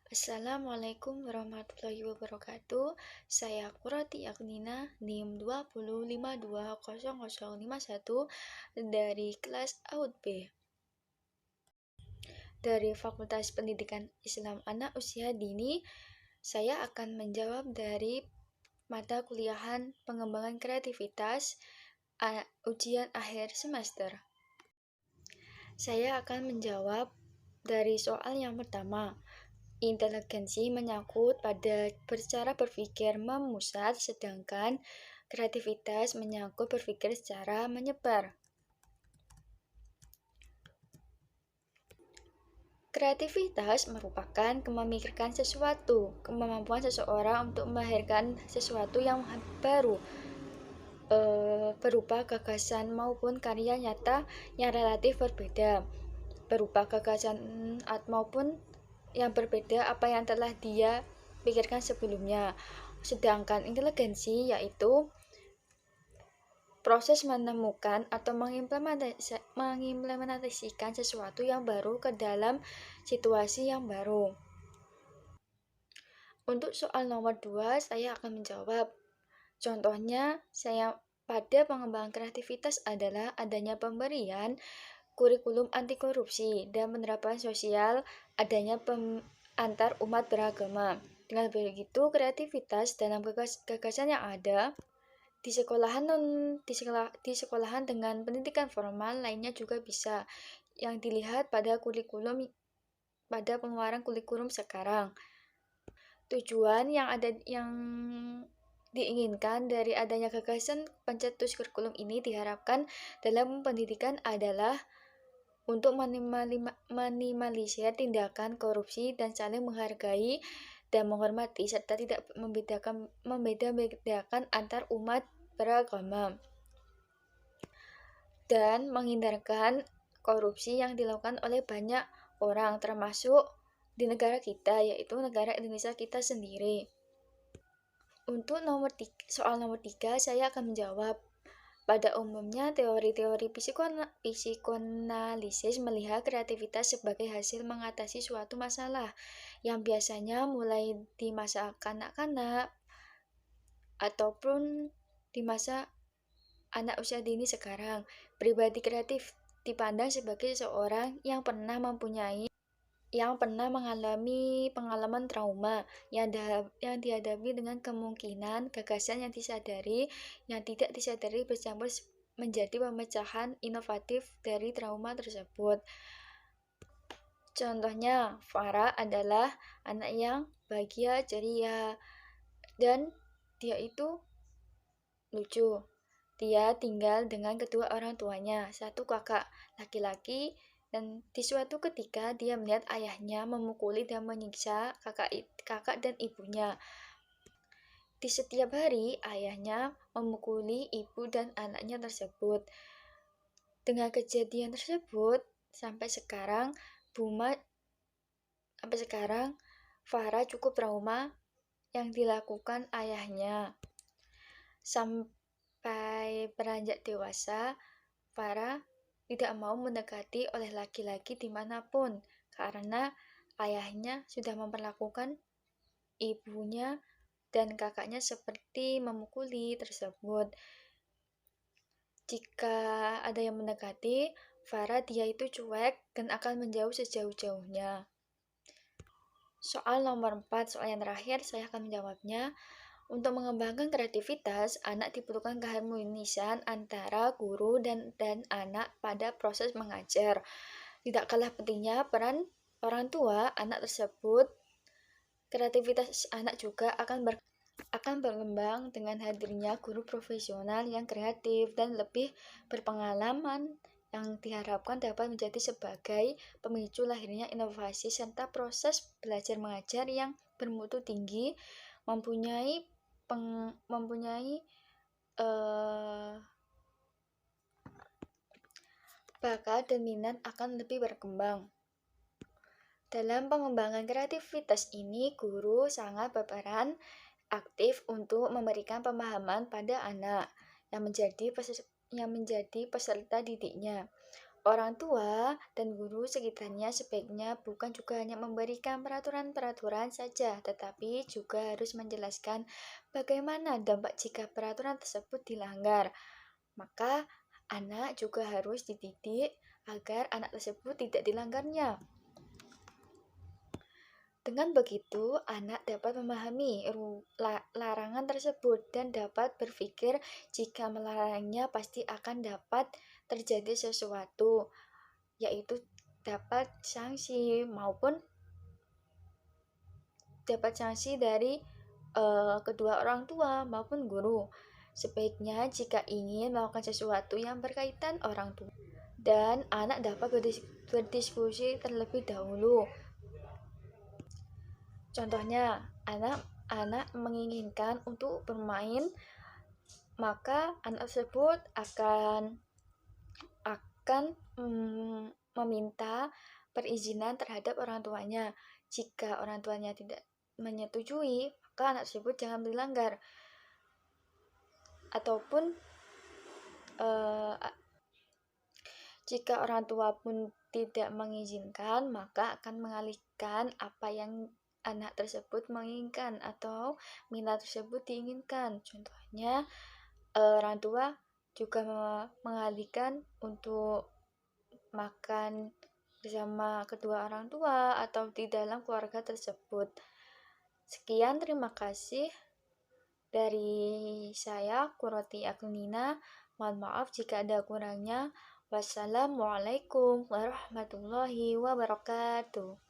Assalamualaikum warahmatullahi wabarakatuh. Saya Qurati Agnina, NIM 205200051 dari kelas AUD B. Dari Fakultas Pendidikan Islam Anak Usia Dini, saya akan menjawab dari mata kuliahan pengembangan kreativitas ujian akhir semester. Saya akan menjawab dari soal yang pertama. Inteligensi menyangkut pada cara berpikir memusat, sedangkan kreativitas menyangkut berpikir secara menyebar. Kreativitas merupakan memikirkan sesuatu, kemampuan seseorang untuk melahirkan sesuatu yang baru, berupa gagasan maupun karya nyata yang relatif berbeda, berupa gagasan maupun yang berbeda apa yang telah dia pikirkan sebelumnya. Sedangkan inteligensi yaitu proses menemukan atau mengimplementasikan sesuatu yang baru ke dalam situasi yang baru. Untuk soal nomor 2, saya akan menjawab. Contohnya, pada pengembangan kreativitas adalah adanya pemberian kurikulum anti korupsi dan penerapan sosial adanya antar umat beragama. Dengan begitu, kreativitas dalam gagasan yang ada di sekolahan dengan pendidikan formal lainnya juga bisa yang dilihat pada pengeluaran kurikulum sekarang. Tujuan yang diinginkan dari adanya gagasan pencetus kurikulum ini diharapkan dalam pendidikan adalah untuk minimalisir tindakan korupsi dan saling menghargai dan menghormati serta tidak membeda-bedakan antar umat beragama dan menghindarkan korupsi yang dilakukan oleh banyak orang termasuk di negara kita, yaitu negara Indonesia kita sendiri. Untuk soal nomor 3, saya akan menjawab. Pada umumnya, teori-teori psikoanalisis melihat kreativitas sebagai hasil mengatasi suatu masalah yang biasanya mulai di masa kanak-kanak ataupun di masa anak usia dini sekarang. Pribadi kreatif dipandang sebagai seseorang yang pernah mengalami pengalaman trauma yang dihadapi dengan kemungkinan gagasan yang tidak disadari bercampur menjadi pemecahan inovatif dari trauma tersebut. Contohnya, Farah adalah anak yang bahagia, ceria, dan dia itu lucu. Dia tinggal dengan kedua orang tuanya, satu kakak laki-laki, dan di suatu ketika dia melihat ayahnya memukuli dan menyiksa kakak dan ibunya. Di setiap hari, ayahnya memukuli ibu dan anaknya tersebut. Dengan kejadian tersebut, sampai sekarang Farah cukup trauma yang dilakukan ayahnya. Sampai beranjak dewasa, Farah tidak mau mendekati oleh laki-laki dimanapun karena ayahnya sudah memperlakukan ibunya dan kakaknya seperti memukuli tersebut. Jika ada yang mendekati Farah, dia itu cuek dan akan menjauh sejauh-jauhnya. Soal nomor 4, soal yang terakhir, saya akan menjawabnya. Untuk mengembangkan kreativitas, anak diperlukan keharmonisan antara guru dan anak pada proses mengajar. Tidak kalah pentingnya peran orang tua anak tersebut. Kreativitas anak juga akan berkembang dengan hadirnya guru profesional yang kreatif dan lebih berpengalaman yang diharapkan dapat menjadi sebagai pemicu lahirnya inovasi serta proses belajar mengajar yang bermutu tinggi, mempunyai bakat dan minat akan lebih berkembang. Dalam pengembangan kreativitas ini, guru sangat berperan aktif untuk memberikan pemahaman pada anak yang menjadi peserta didiknya. Orang tua dan guru sekitarnya sebaiknya bukan juga hanya memberikan peraturan-peraturan saja, tetapi juga harus menjelaskan bagaimana dampak jika peraturan tersebut dilanggar. Maka, anak juga harus dididik agar anak tersebut tidak dilanggarnya. Dengan begitu, anak dapat memahami larangan tersebut dan dapat berpikir jika melarangnya pasti akan dapat terjadi sesuatu, yaitu dapat sanksi maupun dapat sanksi dari kedua orang tua maupun guru. Sebaiknya jika ingin melakukan sesuatu yang berkaitan orang tua dan anak dapat berdiskusi terlebih dahulu. Contohnya, anak menginginkan untuk bermain, maka anak tersebut akan meminta perizinan terhadap orang tuanya. Jika orang tuanya tidak menyetujui, maka anak tersebut jangan dilanggar. Ataupun jika orang tua pun tidak mengizinkan, maka akan mengalihkan apa yang anak tersebut menginginkan atau minat tersebut diinginkan. Contohnya, orang tua juga mengalihkan untuk makan bersama kedua orang tua atau di dalam keluarga tersebut. Sekian, terima kasih dari saya, Kuroti Agnina. Mohon maaf jika ada kurangnya. Wassalamualaikum warahmatullahi wabarakatuh.